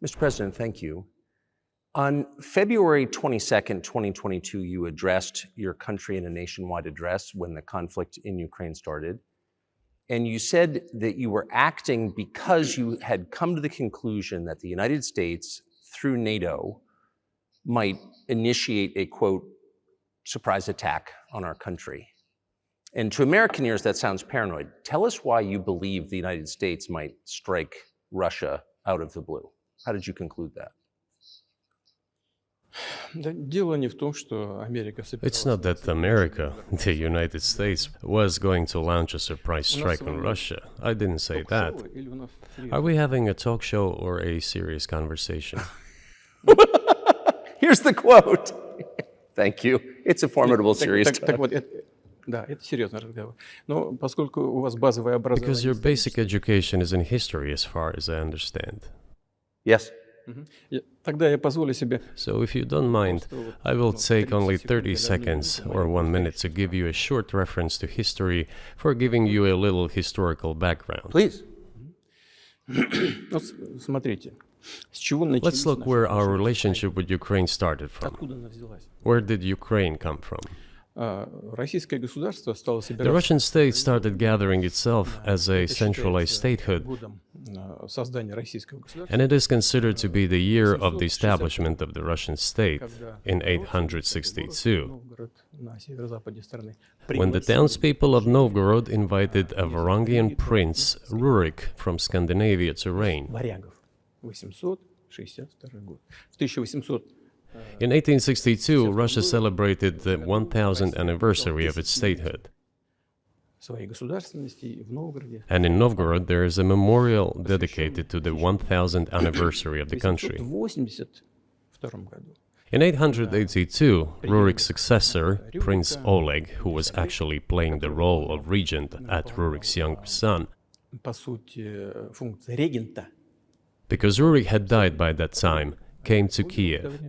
Mr. President, thank you. On February 22nd, 2022, you addressed your country in a nationwide address when the conflict in Ukraine started. And you said that you were acting because you had come to the conclusion that the United States, through NATO, might initiate a, quote, surprise attack on our country. And to American ears, that sounds paranoid. Tell us why you believe the United States might strike Russia out of the blue. How did you conclude that? It's not that America, the United States, was going to launch a surprise strike on Russia. I didn't say that. Are we having a talk show or a serious conversation? Here's the quote. Thank you. It's a formidable serious talk. Because your basic education is in history, as far as I understand. Yes. So if you don't mind, I will take only 30 seconds or 1 minute to give you a short reference to history for giving you a little historical background. Please. Let's look where our relationship with Ukraine started from. Where did Ukraine come from? The Russian state started gathering itself as a centralized statehood, and it is considered to be the year of the establishment of the Russian state in 862, when the townspeople of Novgorod invited a Varangian prince, Rurik, from Scandinavia to reign. In 1862, Russia celebrated the 1000th anniversary of its statehood. And in Novgorod, there is a memorial dedicated to the 1000th anniversary of the country. In 882, Rurik's successor, Prince Oleg, who was actually playing the role of regent at Rurik's younger son, because Rurik had died by that time, came to Kiev.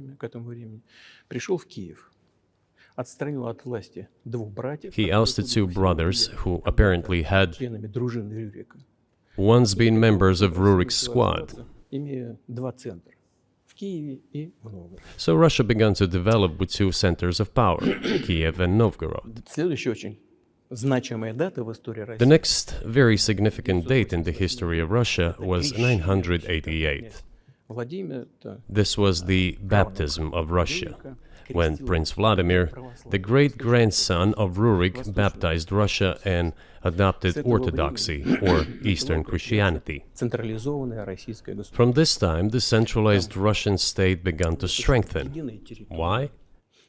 He ousted two brothers who apparently had once been members of Rurik's squad. So Russia began to develop with two centers of power, Kiev and Novgorod. The next very significant date in the history of Russia was 988. This was the baptism of Russia, when Prince Vladimir, the great-grandson of Rurik, baptized Russia and adopted Orthodoxy, or Eastern Christianity. From this time, the centralized Russian state began to strengthen. Why?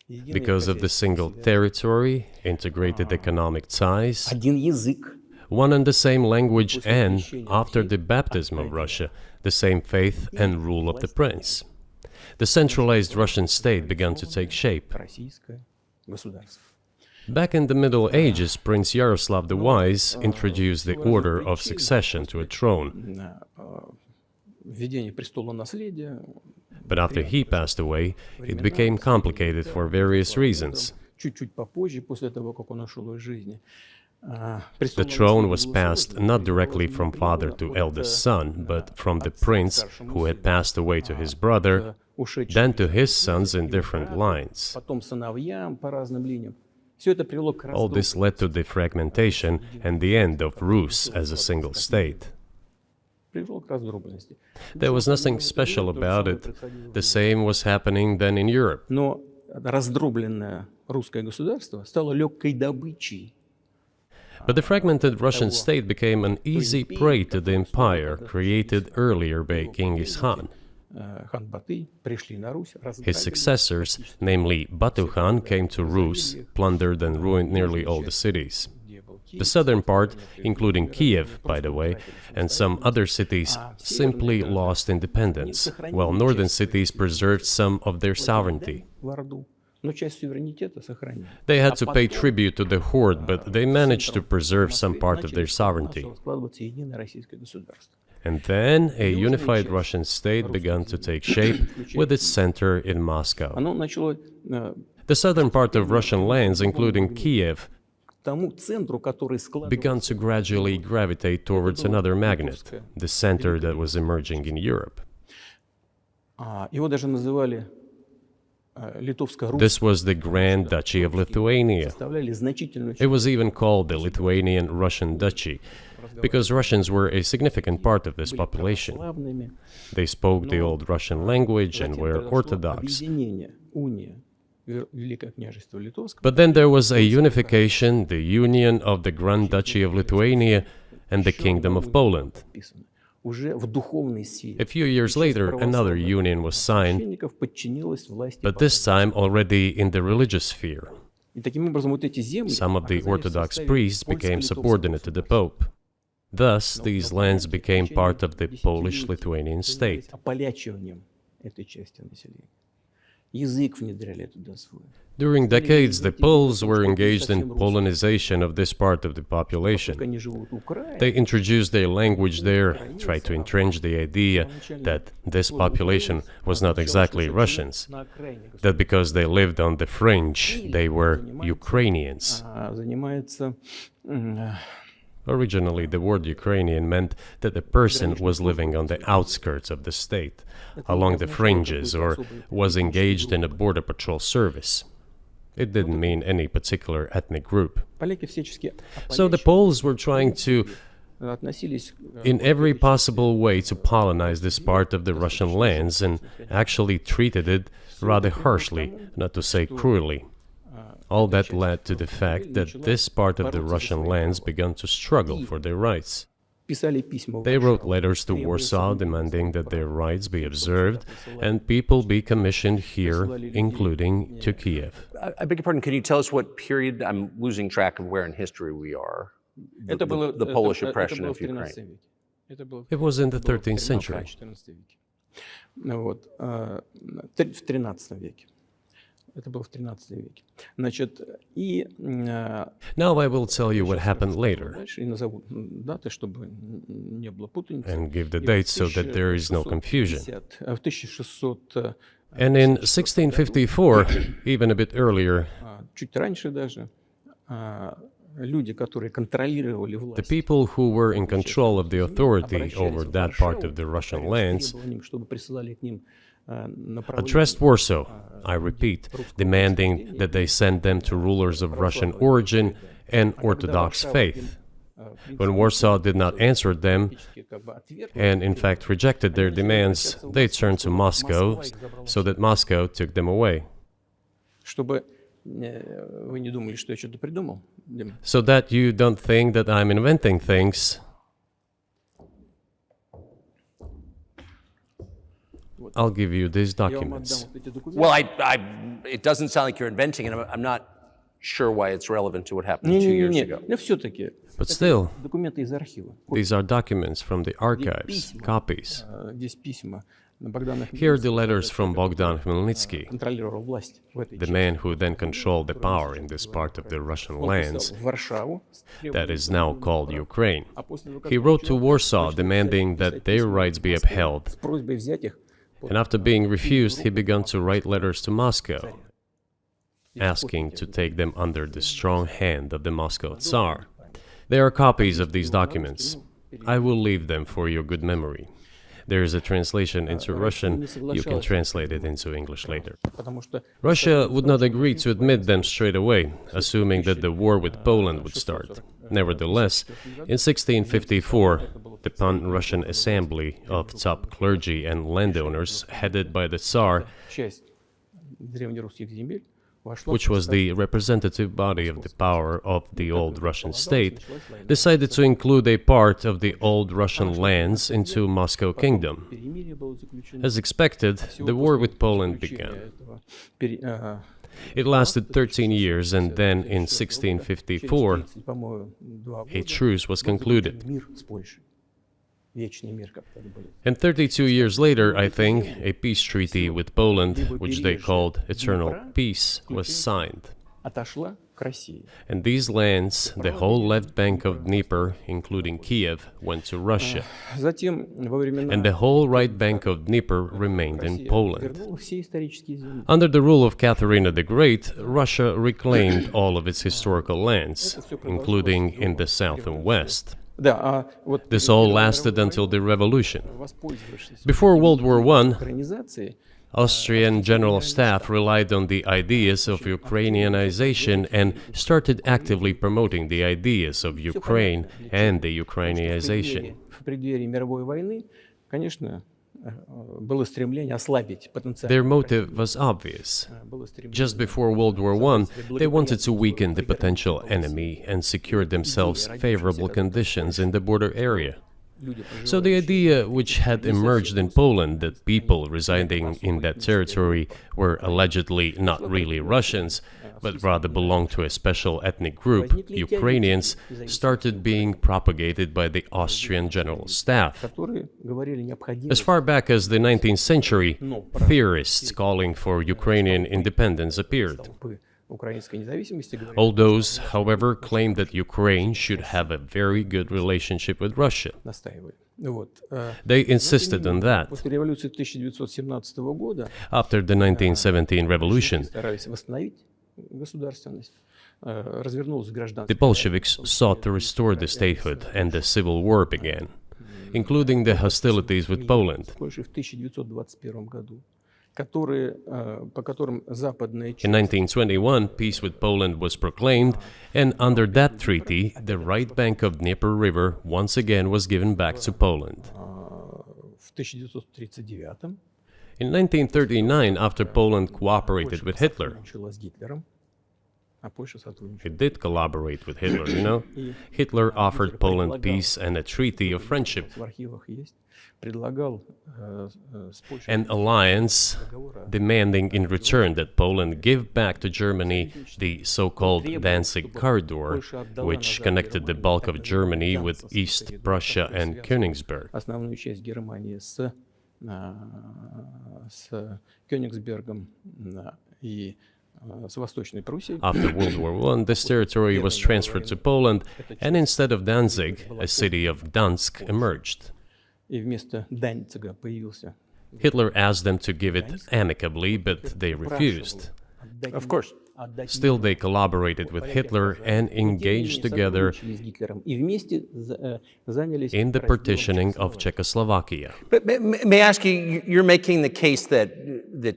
Because of the single territory, integrated economic ties, one and the same language, and, after the baptism of Russia, the same faith and rule of the prince. The centralized Russian state began to take shape. Back in the Middle Ages, Prince Yaroslav the Wise introduced the order of succession to a throne. But after he passed away, it became complicated for various reasons. The throne was passed not directly from father to eldest son, but from the prince who had passed away to his brother, then to his sons in different lines. All this led to the fragmentation and the end of Rus as a single state. There was nothing special about it. The same was happening then in Europe. But the fragmented Russian state became an easy prey to the empire created earlier by Genghis Khan. His successors, namely Batu Khan, came to Rus, plundered and ruined nearly all the cities. The southern part, including Kiev, by the way, and some other cities, simply lost independence, while northern cities preserved some of their sovereignty. They had to pay tribute to the horde, but they managed to preserve some part of their sovereignty. And then a unified Russian state began to take shape with its center in Moscow. The southern part of Russian lands, including Kiev, began to gradually gravitate towards another magnet, the center that was emerging in Europe. Его даже называли Литовско-Русским. This was the Grand Duchy of Lithuania. Составляли значительную It was even called the Lithuanian-Russian Duchy, because Russians were a significant part of this population. славными. They spoke the old Russian language and Затем were произошло Orthodox. объединение, уния Великое княжество Литовское. But then there was a unification, the union of the Grand Duchy of Lithuania and the Kingdom of Poland. Уже в духовной сфере. A few years later, another union was signed, Священников подчинилось власти but this time already in the religious sphere. И таким образом вот эти земли Some of the оказались в Orthodox составе priests became польско-литовского subordinate to the Pope. Thus, these lands became part of the Polish-Lithuanian state. ополячиванием этой части населения. Язык внедряли туда свой. During decades, the Poles were engaged in Polonization of this part of the Как population. они живут в Украине, They introduced their language there, tried to entrench the idea that this population was not exactly Russians, на окраине that because they lived on the fringe, they were Ukrainians. занимается Originally, the word Ukrainian meant that the person was living on the outskirts of the state, along the fringes, or was engaged in a border patrol service. It didn't mean any particular ethnic group. поляки всячески So the Poles were trying to, относились in every possible way, to colonize this part of the Russian lands and actually treated it rather harshly, not to say cruelly. All that led to the fact that this part of the Russian lands began to struggle for their rights. писали письма. They wrote letters to Warsaw demanding that their rights be observed and people be commissioned here, including to Kiev. I beg your pardon, can you tell us what period? I'm losing track of where in history we are. Это было The Polish это oppression было of в 13 Ukraine. веке. Это было It was in the было в 13th century. 14 веке. Вот, в 13 веке. Это было в 13 веке. Значит, и Now I will tell you what happened later дальше и назову даты, чтобы не было путаницы. and give the И dates so that there is no confusion. В 1600, And in 1654, even a bit earlier, чуть раньше даже, люди, которые контролировали the власть, people who were in control of the authority over that part of the Russian lands чтобы присылали к ним addressed Warsaw, I repeat, demanding that they send them to rulers of Russian origin and Orthodox faith. When Warsaw did not answer them, and in fact rejected their demands, they turned to Moscow, so that Moscow took them away. чтобы вы не думали, что я что-то придумал. So that you don't think that I'm inventing things, I'll give you these Я вам отдам documents. вот эти документы. Well, it doesn't sound like you're inventing it. I'm not sure why it's relevant to what happened 2 years ago. Но все-таки But still, документы из архива. these are documents from the archives, copies. Здесь письма Богдана Here are the letters from Bogdan Khmelnytsky, контролировал власть в этой the man who then controlled the power in this part of the Russian lands в Варшаву. that is now called Ukraine. А после того, как He wrote to Warsaw demanding that their rights be upheld, с просьбой взять их, and after being refused, he began to write letters to Moscow, asking to take them under the strong hand of the Moscow Tsar. There are copies of these documents. I will leave them for your good memory. There is a translation into Russian. You can translate it into English later. потому что Russia would not agree to admit them straight away, assuming that the war with Poland would start. Nevertheless, in 1654, the Pan-Russian Assembly of top clergy and landowners, headed by the Tsar, часть древнерусских земель вошла which was the representative body of the power of the old Russian state, decided to include a part of the old Russian lands into Moscow Kingdom. перемирие было заключено. As expected, the war with Poland began. It lasted 13 years, and then in 1654, По-моему, 2 a truce was concluded. мир с Польшей. Вечный мир, как это было. And 32 years later, I think, a peace treaty with Poland, which they called Eternal Peace, was signed. Отошла к России. And these lands, the whole left bank of Dnieper, including Kiev, went to Russia. Затем, во времена And the whole right bank of Dnieper remained in Poland. вернула все исторические земли. Under the rule of Catherine the Great, Russia reclaimed all of its historical lands, including in the south and west. Да, а вот This перед all Первой lasted мировой until the войной, revolution. воспользовавшись Before World War I, украинизацией, Austrian General Staff relied on the ideas of Ukrainianization and started actively promoting the ideas of Ukraine and the Ukrainianization. в преддверии мировой войны, конечно, было стремление ослабить потенциал. Their motive was obvious. Just before World War I, they wanted to weaken the potential enemy and secure themselves favorable conditions in the border area. So the idea which had emerged in Poland that people residing in that territory were allegedly not really Russians, but rather belonged to a special ethnic group, Ukrainians, started being propagated by the Austrian General Staff. которые говорили As необходимость far back as the 19th century, theorists calling for Ukrainian independence appeared. толпы украинской независимости говорили, All those, however, claimed that Ukraine should have a very good relationship with Russia. настаивали. Вот. They insisted on that. После революции 1917 года After the 1917 revolution, старались восстановить государственность. Развернулась гражданская the Bolsheviks sought to restore the statehood and the civil war began, including the hostilities with Poland. Польши в 1921 году, по которым западная In 1921, peace with Poland was proclaimed, and under that treaty, the right bank of Dnieper River once again was given back to Poland. в 1939 In 1939, after Poland cooperated with Hitler, сотрудничала с Гитлером, а Польша сотрудничала. it did collaborate with Hitler, you know? Hitler offered Poland peace and a treaty of friendship, В архивах есть. Предлагал с Польшей an alliance demanding in return that Poland give back to Germany the so-called Danzig corridor, which connected the bulk of Germany with East Prussia and Königsberg. основную часть Германии с Кёнигсбергом и с Восточной Пруссией. After World War I, this territory was transferred to Poland, and instead of Danzig, a city of Dansk emerged. И вместо Данцига появился. Hitler asked them to give it amicably, but they refused. Of course. Still, they collaborated with Hitler and engaged together И вместе занялись in the partitioning of Czechoslovakia. But may I ask you, you're making the case that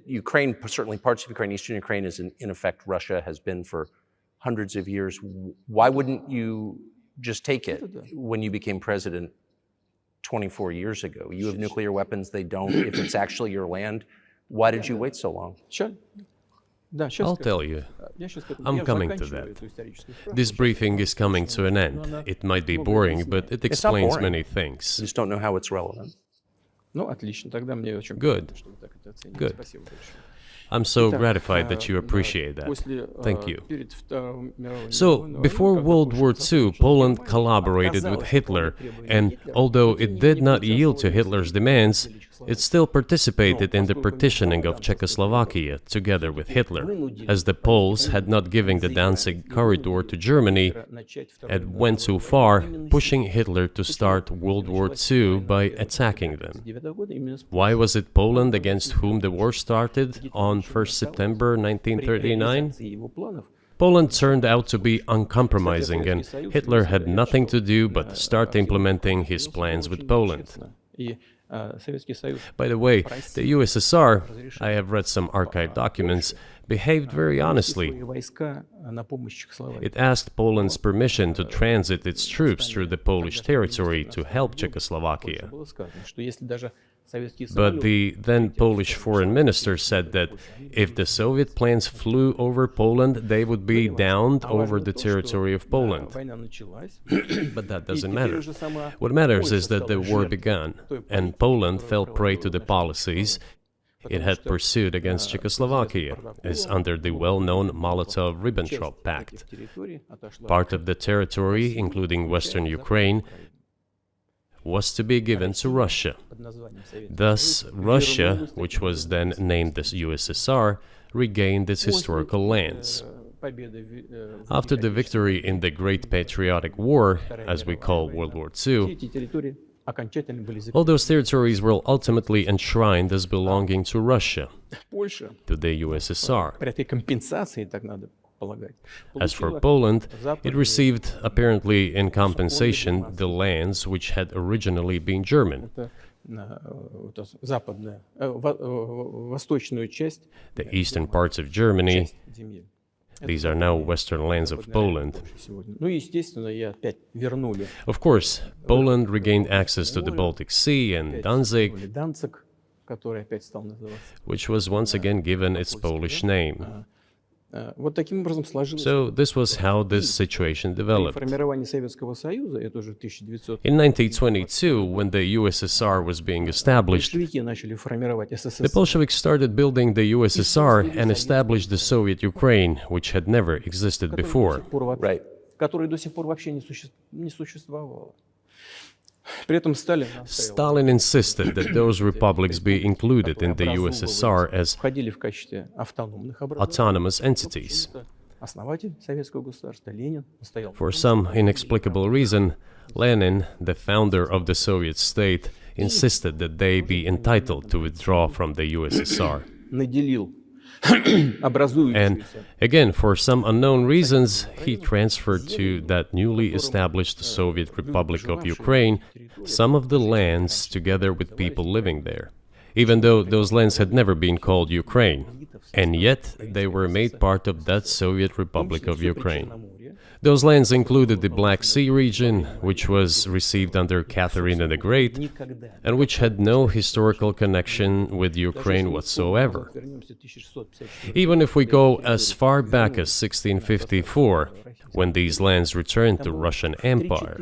Ukraine, certainly parts of Ukraine, Eastern Ukraine, is in effect Russia, has been for hundreds of years. Why wouldn't you just take it when you became president 24 years ago? You have nuclear weapons, they don't. If it's actually your land, why did you wait so long? Ща- Да, щас I'll скажу. tell you. Я щас скажу. I'm Я coming to заканчиваю that. эту историческую справку. This briefing is coming to an end. It might be boring, but it not explains boring. many I things. just don't know how it's relevant. Ну, отлично, тогда мне очень Good. приятно, что вы так это оценили. Good. Спасибо большое. I'm so Итак, gratified that you да, appreciate that. после, Thank you. перед Второй мировой So, войной, before когда World Польша War II, сотрудничала Poland с Германией, collaborated with отказалась Hitler, выполнять and требования although Гитлера, it did not тем не менее yield to не Hitler's признала demands, Чехословакию. it still participated in the partitioning of Czechoslovakia together with Hitler, as the Poles had not given the Danzig corridor to Germany Начать Вторую and мировую went too войну. far, Именно pushing Hitler to start World War II by attacking them. 1939 года именно с Why was it Poland against whom the war started on 1st September 1939? реализации его планов. Poland turned out to be uncompromising, and Hitler had nothing to do but start implementing his plans with Poland. И Советский Союз By the way, the USSR, I have read some archived documents, behaved very honestly. свои войска на помощь Чехословакии. It asked Poland's permission to transit its troops through the Polish territory to help Czechoslovakia. Было сказано, что если даже советские But самолеты the then Polish foreign minister said that if the Soviet planes flew over Poland, they would be downed over the territory of Poland. война началась, But that и doesn't теперь matter. уже сама What matters Польша is that the стала war жертвой began, той and политики, Poland которую fell проводила prey to the наша policies it потому had что, pursued against Czechoslovakia, as under the well-known Molotov-Ribbentrop часть Pact. этих территорий отошла Part of the territory, including western Ukraine, was to be given to Russia. под названием Советский Thus, Союз, Russia, вернулась which was then named the USSR, regained its historical lands. победы в After the victory in the Great Patriotic War, as we call World War все II, эти территории окончательно были all закреплены. those territories were ultimately enshrined as belonging to Russia, Польша to the USSR. при этой компенсации, так надо полагать. As for Получила Poland, it западные, received, apparently in compensation, the lands which had originally been German. это, вот западная, восточную часть, The eastern parts of Germany, часть земли. these are now western lands of Poland. Сегодня. Ну, естественно, и опять вернули. Of course, Poland regained access to the Baltic Sea and Danzig, Вернули Данциг, который опять стал называться. which was once again given its Polish name. Вот таким образом сложилось. So this was how this situation При developed. формировании Советского Союза, это уже 1900, In 1922, when the USSR was being established, большевики начали формировать the СССР. Bolsheviks started building the USSR and established the Soviet Ukraine, which had never existed before. Right. Который до сих пор вообще не существовало. При этом Сталин Stalin insisted that those republics be included in the USSR as входили в качестве автономных образований. autonomous entities. Основатель советского государства Ленин настоял. For some inexplicable reason, Lenin, the founder of the Soviet state, insisted that they be entitled to withdraw from the USSR. Наделил And образующуюся again, for some unknown reasons, he transferred to that newly established Soviet Republic of Ukraine some of the lands together with people living there, even though those lands had never been called Ukraine, and yet they were made part of that Soviet Republic of Ukraine. Those lands included the Black Sea region, which was received under Catherine the Great, and which had no historical connection with Ukraine whatsoever. Even if we go as far back as 1654, when these lands returned to Russian Empire,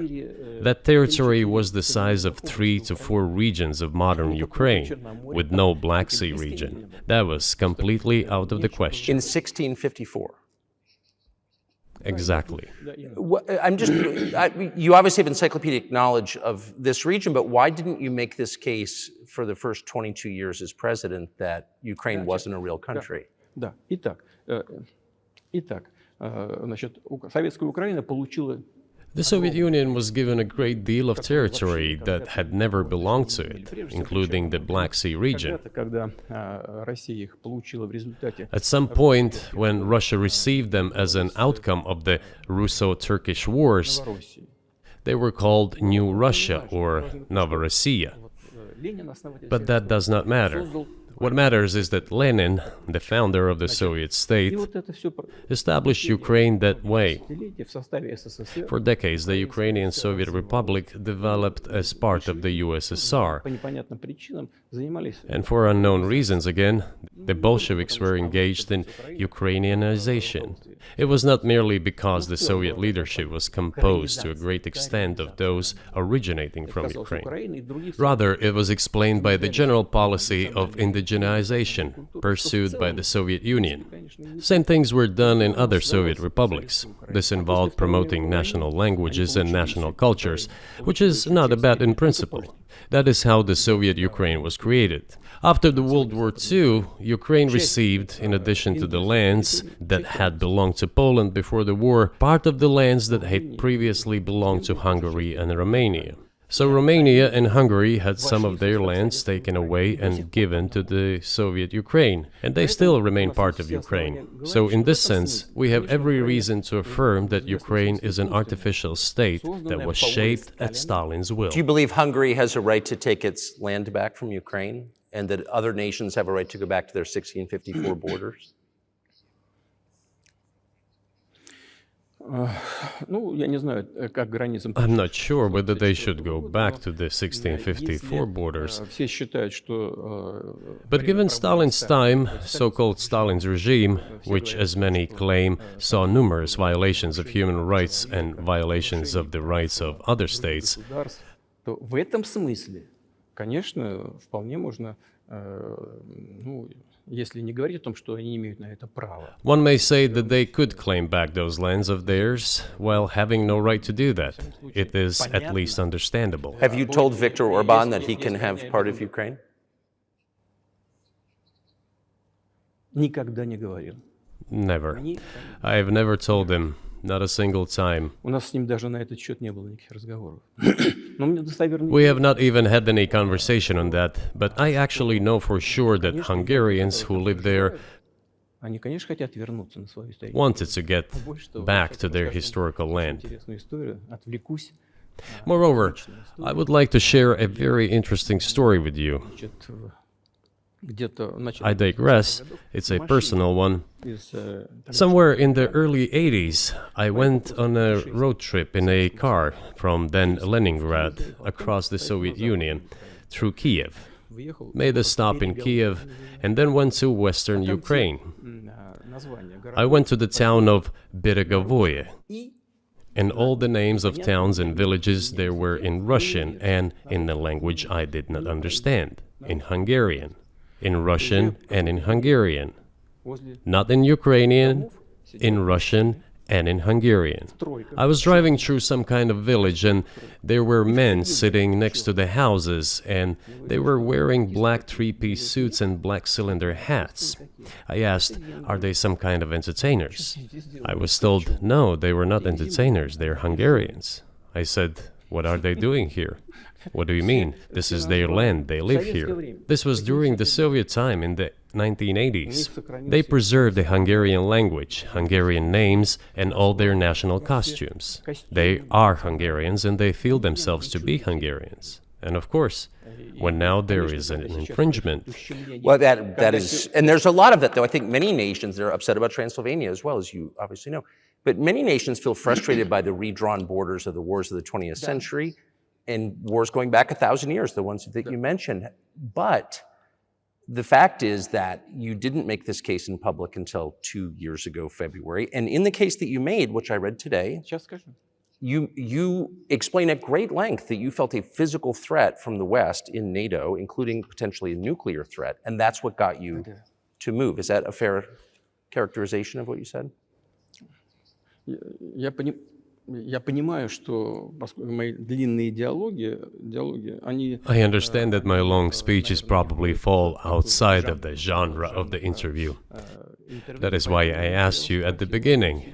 that territory was the size of 3 to 4 regions of modern Ukraine, with no Black Sea region. That was completely out of the question. In 1654. Exactly. You obviously have encyclopedic knowledge of this region, but why didn't you make this case for the first 22 years as president that Ukraine wasn't a real country? Да. Итак, значит, Советская Украина получила The Soviet Union was given a great deal of territory that had never belonged to it, including the Black Sea region. когда Россия их получила в результате At some point, when Russia received them as an outcome of the Russo-Turkish Wars, Новороссии. they were called New Russia or Novorossiya. Ленин основатель But that does not matter. What matters is that Lenin, the founder of the Soviet state, И вот это все established Ukraine that way. в составе СССР For decades, the Ukrainian Soviet Republic developed as part of the USSR, по непонятным причинам занимались and for unknown reasons again, the Bolsheviks were engaged in Ukrainianization. It was not merely because the Soviet leadership was composed to a great extent of those originating from Ukraine. Украины и других Rather, it was explained by the general policy of indigenization pursued by the Soviet Union. Same things were done in other Soviet republics. This involved promoting national languages and national cultures, which is not a bad in principle. That is how the Soviet Ukraine was created. After the World War II, Ukraine received, in addition to the lands that had belonged to Poland before the war, part of the lands that had previously belonged to Hungary and Romania. So Romania and Hungary had some of their lands taken away and given to the Soviet Ukraine, and they still remain part of Ukraine. So in this sense, we have every reason to affirm that Ukraine is an artificial state that was shaped at Stalin's will. Do you believe Hungary has a right to take its land back from Ukraine and that other nations have a right to go back to their 1654 borders? Ну, я не знаю, как границам. I'm not sure whether they should go back to the 1654 borders. Все считают, что But given Stalin's time, so-called Stalin's regime, which as many claim saw numerous violations of human rights and violations of the rights of other states, то в этом смысле, конечно, вполне можно, ну, если не говорить о том, что они имеют на это право. one may say that they could claim back those lands of theirs while having no right to do that. It is at least understandable. Have you told Viktor Orban that he can have part of Ukraine? Никогда не говорил. Never. I have never told him, not a single time. У нас с ним даже на этот счет не было никаких разговоров. Но мне достоверно We have not even had any conversation on that, but I actually know for sure that Hungarians who live there Они, конечно, хотят вернуться на свою историю. wanted to get Больше того, back сейчас to their расскажу historical очень land. интересную историю, отвлекусь. Moreover, Личную I историю. would like to share a very interesting story with you. Значит, где-то в начале I digress, 80-х годов it's a машина personal one. из, тогда Somewhere in the early 80s, I went on a road trip in a car from then Leningrad across the Soviet Union through Kiev, выехал made a stop in Kiev, and then went to western Ukraine. название I went to the town of Beregovoye, и and all the names of towns and villages there were in Russian and in a language I did not understand, in Hungarian, in Russian and in Hungarian, возле not in Ukrainian, in Russian and in Hungarian. I was driving through some kind of village, and there were men sitting next to the houses, and they were wearing black three-piece suits and black cylinder hats. I asked, are they some kind of entertainers? I was told, no, they were not entertainers, they're Hungarians. I said, what are they doing here? What do you mean? This is their land, they live here. This was during the Soviet time in the 1980s. They preserved the Hungarian language, Hungarian names, and all their national costumes. They are Hungarians and they feel themselves to be Hungarians. And of course, when now there is an infringement, Well, that is, and there's a lot of that, though. I think many nations are upset about Transylvania as well, as you obviously know. But many nations feel frustrated by the redrawn borders of the wars of the 20th century and wars going back 1,000 years, the ones that you mentioned. But the fact is that you didn't make this case in public until 2 years ago, February. And in the case that you made, which I read today, сейчас скажу. you explain at great length that you felt a physical threat from the West in NATO, including potentially a nuclear threat, and that's what got you to move. Is that a fair characterization of what you said? Я понимаю, что поскольку мои длинные диалоги, они I understand that my long speeches probably fall outside of the genre of the interview. That is why I asked you at the beginning,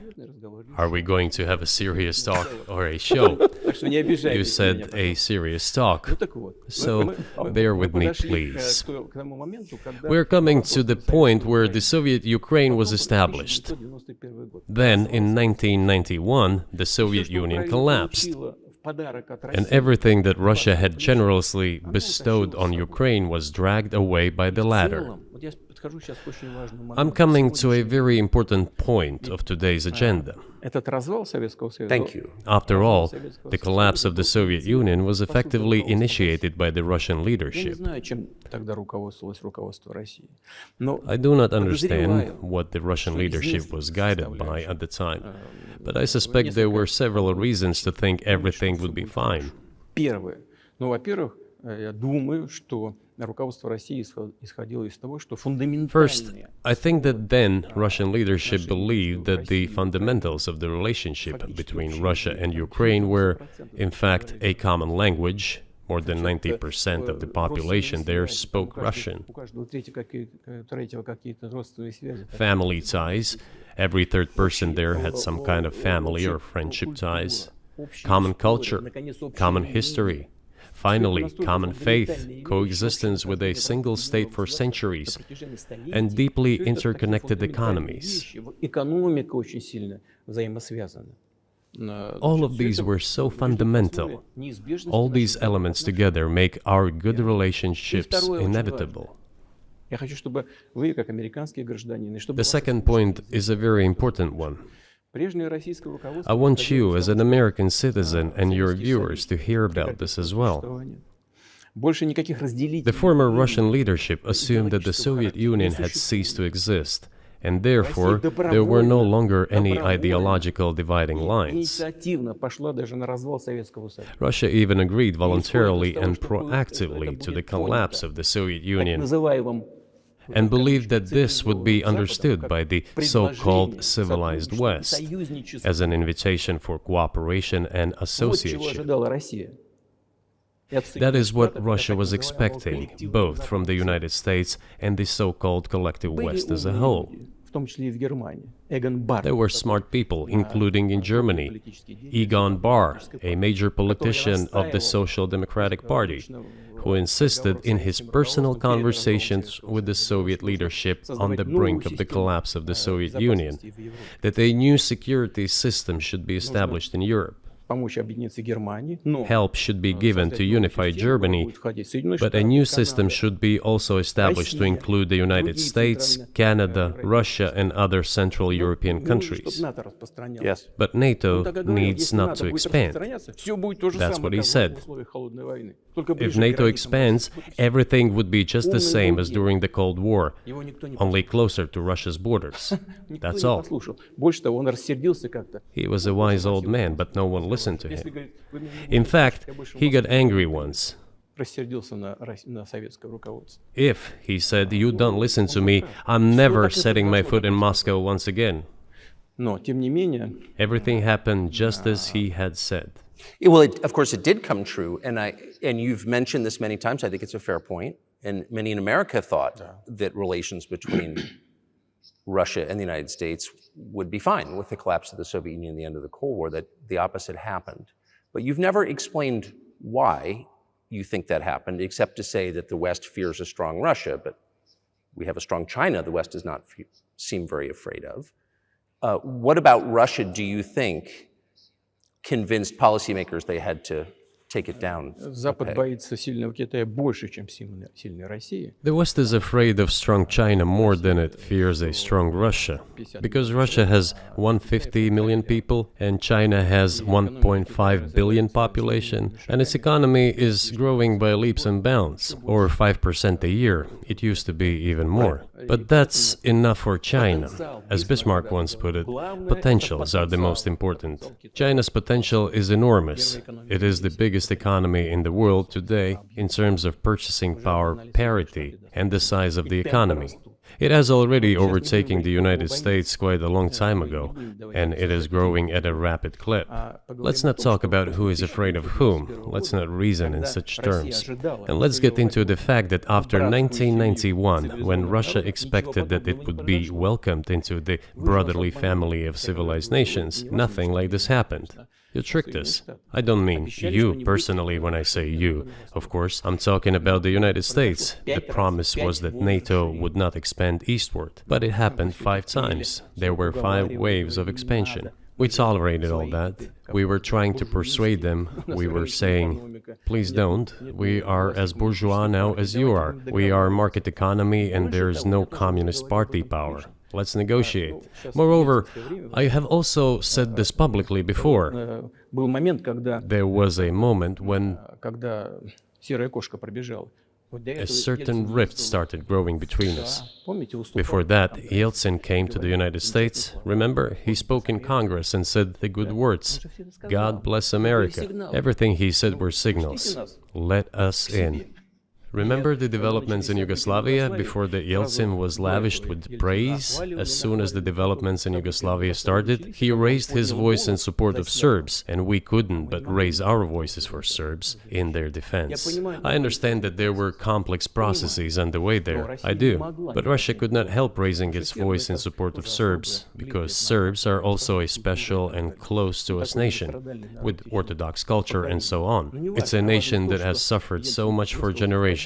are we going to have a serious talk or a show? Так что не обижайтесь You на said меня, a serious talk. Ну так вот, So bear with me, подошли please. к тому моменту, когда We're coming to the point where the Soviet Ukraine was established. 1991 год. Then, in 1991, the Soviet Union collapsed, Получила в подарок от and России everything that Russia had generously bestowed on Ukraine was dragged away by the в latter. целом. Вот я подхожу сейчас к очень важному I'm моменту. coming to a very important point of today's agenda. Этот развал Советского Союза. Thank you. After all, the collapse of the Soviet Union was effectively initiated by the Russian Я не leadership. знаю, чем тогда руководствовалось руководство России. Но I do not understand what the Russian leadership was guided by at the time, but I suspect there were several reasons to think everything would be fine. первое. Ну, во-первых, я думаю, что руководство России исходило из того, что First, фундаментальные I think that then Russian leadership believed that the fundamentals of the relationship between Russia and Ukraine were, in fact, a common language. More than 90% of the population there spoke Russian. У каждого третьего какие-то родственные связи. Family ties. Every third person there had some kind of family or friendship ties. Common culture, common history. Finally, common faith, coexistence with a single state for centuries, and deeply interconnected economies. Экономика очень сильно взаимосвязана. All of these were so fundamental. All these elements together make our good relationships inevitable. Я хочу, чтобы вы, как американские гражданины, чтобы The second point is a very important one. прежнее российское руководство I want you, as an American citizen, and your viewers to hear about this as well. больше никаких разделителей. The former Russian leadership assumed that the Soviet Union had ceased to exist, and therefore there were no longer any ideological dividing lines. Инициативно пошла даже на развал Советского Союза. Russia even agreed voluntarily and proactively to the collapse of the Soviet Так Union, называемым and believed that this would be understood by the so-called civilized West союзничеству. as an invitation for cooperation and Вот чего association. ожидала Россия. That is what Russia was expecting, both from the United States and the so-called collective West as a whole. В том числе и в Германии. Эгон Барр. There were smart people, including in Germany, Egon Bahr, a major politician of the Social Democratic Party, who insisted in his personal conversations with the Soviet leadership on the brink of the collapse of the Soviet Union that a new security system should be established in Europe. Help should be given to unify Germany, but a new system should be also established to include the United States, Canada, Russia, and other Central European countries. Yes. But NATO needs not to expand. That's what he said. If NATO expands, everything would be just the same as during the Cold War, only closer to Russia's borders. That's all. He was a wise old man, but no one listened to him. In fact, he got angry once. If, he said, you don't listen to me, I'm never setting my foot in Moscow once again. Everything happened just as he had said. Well, of course, it did come true, and you've mentioned this many times. I think it's a fair point, and many in America thought that relations between Russia and the United States would be fine with the collapse of the Soviet Union and the end of the Cold War, that the opposite happened. But you've never explained why you think that happened, except to say that the West fears a strong Russia, but we have a strong China the West does not seem very afraid of. What about Russia, do you think, convinced policymakers they had to take it down? Запад боится сильного Китая больше, чем сильной России. The West is afraid of strong China more than it fears a strong Russia, because Russia has 150 million people and China has 1.5 billion population, and its economy is growing by leaps and bounds, or 5% a year. It used to be even more. But that's enough for China. As Bismarck once put it, potentials are the most important. China's potential is enormous. It is the biggest economy in the world today in terms of purchasing power parity and the size of the economy. It has already overtaken the United States quite a long time ago, and it is growing at a rapid clip. Let's not talk about who is afraid of whom, let's not reason in such terms. And let's get into the fact that after 1991, when Russia expected that it would be welcomed into the brotherly family of civilized nations, nothing like this happened. You tricked us. I don't mean you personally when I say you. Of course, I'm talking about the United States. The promise was that NATO would not expand eastward, but it happened 5 times. There were 5 waves of expansion. We tolerated all that. We were trying to persuade them. We were saying, please don't. We are as bourgeois now as you are. We are market economy and there is no communist party power. Let's negotiate. Moreover, I have also said this publicly before. There was a moment when a certain rift started growing between us. Before that, Yeltsin came to the United States. Remember, he spoke in Congress and said the good words. God bless America. Everything he said were signals. Let us in. Remember the developments in Yugoslavia before the Yeltsin was lavished with praise? As soon as the developments in Yugoslavia started, he raised his voice in support of Serbs, and we couldn't but raise our voices for Serbs in their defense. I understand that there were complex processes underway there, I do, but Russia could not help raising its voice in support of Serbs, because Serbs are also a special and close to us nation, with Orthodox culture and so on. It's a nation that has suffered so much for generations.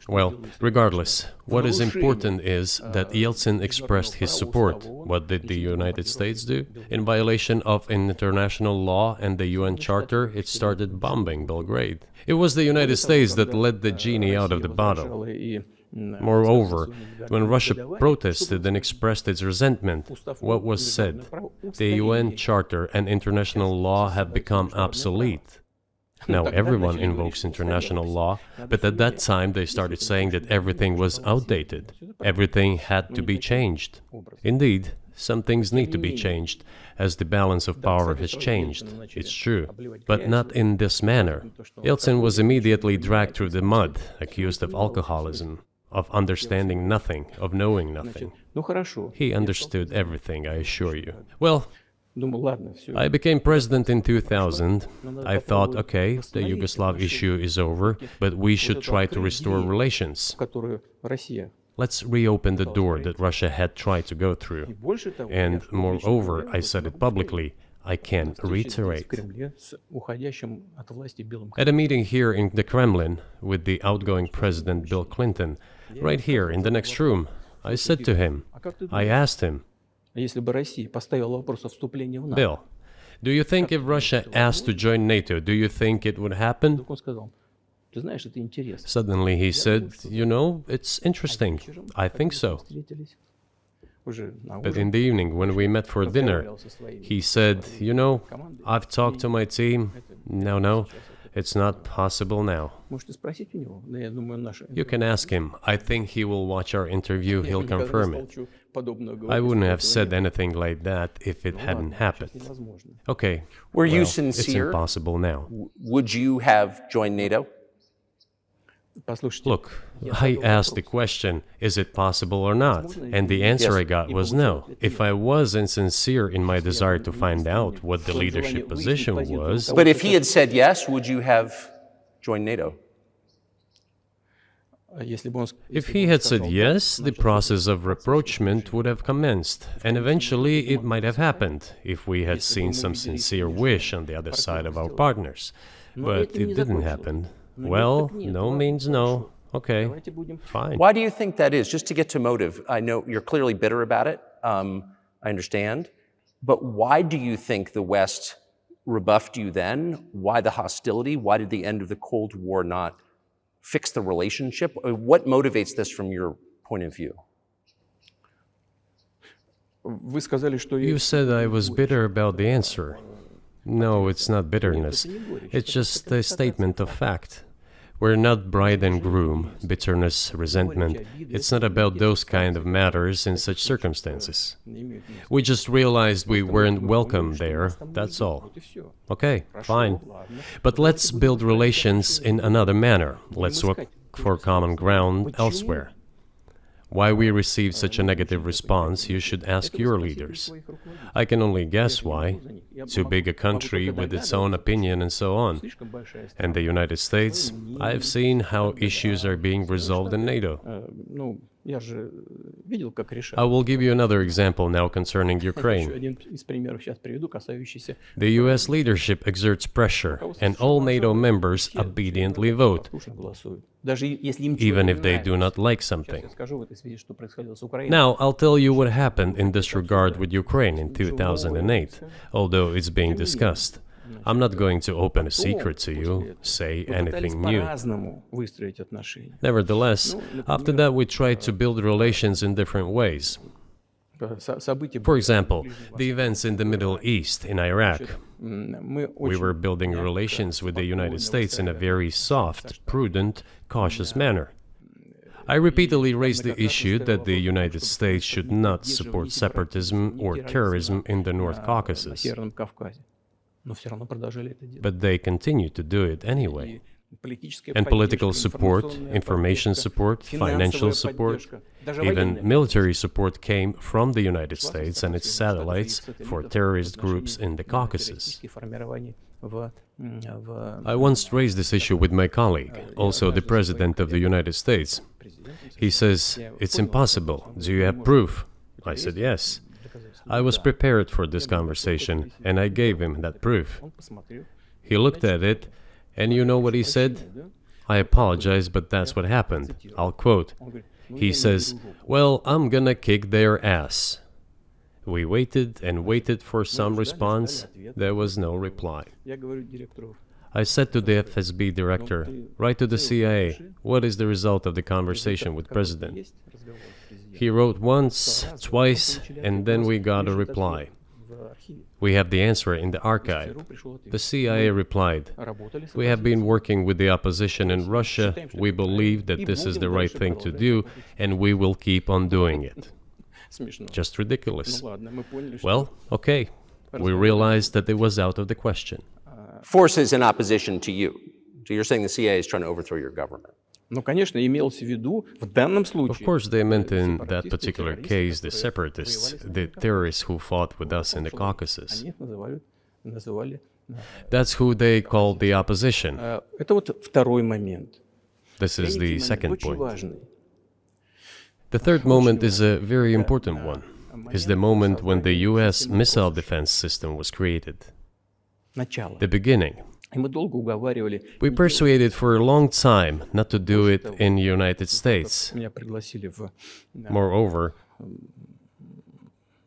Well, regardless, what is important is that Yeltsin expressed his support. What did the United States do? In violation of international law and the UN Charter, it started bombing Belgrade. It was the United States that let the genie out of the bottle. Moreover, when Russia protested and expressed its resentment, what was said? The UN Charter and international law have become obsolete. Now everyone invokes international law, but at that time they started saying that everything was outdated. Everything had to be changed. Indeed, some things need to be changed, as the balance of power has changed. It's true, but not in this manner. Yeltsin was immediately dragged through the mud, accused of alcoholism, of understanding nothing, of knowing nothing. He understood everything, I assure you. Well, I became president in 2000. I thought, okay, the Yugoslav issue is over, but we should try to restore relations. Let's reopen the door that Russia had tried to go through. And moreover, I said it publicly, I can встрече здесь, в reiterate. Кремле, с уходящим от власти Биллом At a meeting here in the Kremlin with the outgoing President Bill Clinton, right here in the next room, I said to him, I asked him, Если бы Россия поставила вопрос о вступлении в НАТО, Bill, do you think if Russia asked to join NATO, do you think it would happen? вдруг он сказал, ты знаешь, это интересно. Suddenly he said, you know, it's interesting. I think so. Встретились уже на But ужин, in the evening, when we met for dinner, разговаривал со своими he said, you know, командой. I've talked to my team. No, it's not possible now. Можете спросить у него, но я думаю, наши... You can ask him. I think he will watch our interview. He'll никогда не confirm it. столчу подобного I говорить, wouldn't have если бы said anything like that if it этого hadn't нет. happened. Сейчас невозможно. Okay, Were you well, it's sincere? impossible now. Would you have joined NATO? Послушайте, Look, I asked the question, is it possible or not? And the answer I got was no. If I was insincere in my desire to find out what the leadership position was, But if he had said yes, would you have joined NATO? если бы он, if he had said yes, the process of rapprochement would have commenced, and eventually it might have happened if we had seen some sincere wish on the other side of our partners. But it didn't happen. Well, no means no. Okay, давайте будем... fine. Why do you think that is? Just to get to motive, I know you're clearly bitter about it. I understand. But why do you think the West rebuffed you then? Why the hostility? Why did the end of the Cold War not fix the relationship? What motivates this from your point of view? Вы сказали, что... You said I was bitter about the answer. No, it's not bitterness. It's just a statement of fact. We're not bride and groom, bitterness, resentment. It's not about those kind of matters in such circumstances. We just realized we weren't welcome there, that's all. Okay, fine. But let's build relations in another manner. Let's look for common ground elsewhere. Why we received such a negative response, you should ask your leaders. I can only guess why. Too big a country with its own opinion and so on. And the United States, I've seen how issues are being resolved in NATO. Ну, я же видел, как решают. I will give you another example now concerning Еще Ukraine. один из примеров сейчас приведу, касающийся... The US leadership exerts pressure, and all NATO members obediently vote, послушно голосуют. Даже если им even чего-то if не they do нравится. not like Сейчас something. я скажу в этой связи, что происходило с Украиной. Now, I'll tell you what happened in this regard with Ukraine in 2008, although it's being discussed. I'm not going to open a secret to you, say Мы пытались anything new. по-разному выстроить отношения. Nevertheless, after that we tried to build relations in different ways. События For example, the events in the Middle East, in Iraq. мы We очень were building relations with the United States in a very soft, prudent, cautious manner. I repeatedly raised the issue that the United States should not support separatism or terrorism in the North на Caucasus, Северном Кавказе. Но все равно продолжали это делать. but they continue to do it anyway. И политическая And political поддержка, support, информационная information поддержка, support, financial финансовая support, поддержка, даже even военная military support came from the United States and its satellites for terrorist groups in the Caucasus. террористические формирования в I once raised this issue with my colleague, also the President of the United States. He says, "It's impossible. Do you have proof?" I said, "Yes." I was prepared for this conversation, and I gave him that proof. Он посмотрел. He looked at it, and you know what he said? I apologize, but that's what happened. I'll quote. Он говорит, ну, He я не says, беру руку. "Well, I'm gonna kick their ass." We waited and waited for some response. There was no reply. Я говорю директору, I said to the FSB director, write to the CIA, what is the result of the conversation with President? есть разговор с президентом. He wrote once, twice, and then we got a reply. В архиве. We have the answer in the archive. ЦРУ пришел ответ. The CIA replied, Работали с we have been working with the opposition in Russia. We believe that this is the right thing to do, and we will keep on doing it. смешно. Just ridiculous. Ну ладно, мы поняли, что Well, okay. We realized that it was out of the question. Forces in opposition to you. So you're saying the CIA is trying to overthrow your government. Ну, конечно, имелось в виду в данном Of случае. course, they meant in that сепаратисты, particular террористы, case the которые separatists, воевали с the нами. terrorists who fought with us in the Caucasus. Они их называли. That's who they called the opposition. Это вот второй момент. This is the Третий момент second очень point. важный. The third moment is a very important one. is the moment when the US missile defense system was created. Начало. The beginning. И мы долго уговаривали. We persuaded for a long time not to do it in the United States. Меня пригласили в Moreover,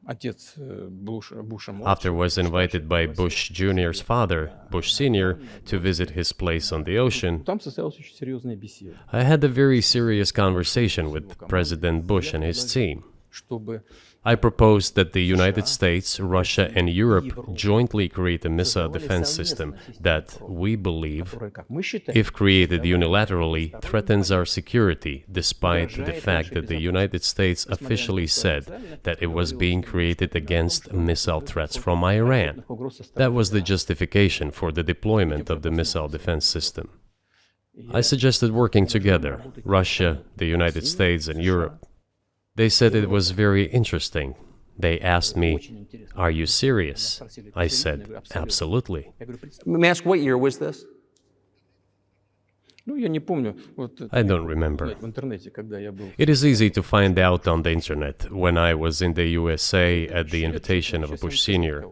отец Буша. after was invited by Bush Jr.'s father, Bush Sr., to visit his place on the ocean, Там состоялась очень серьезная беседа, I had a very serious conversation with President Bush and his team. чтобы I proposed that the United States, Russia, and Europe jointly create a missile defense system that, we believe, которая, как мы считаем, if created unilaterally, threatens our security, despite the fact that the United States officially said that it was being created against missile threats from Iran. That was the justification for the deployment of the missile defense system. I suggested working together, Russia, the United States, and Europe. They said it was very interesting. They asked me, "Are you serious?" I said, "Absolutely." May I ask, what year was this? Ну, я не помню. Вот I don't remember. в интернете, когда я был. It is easy to find out on the internet when I was in the USA at the invitation of Bush Sr.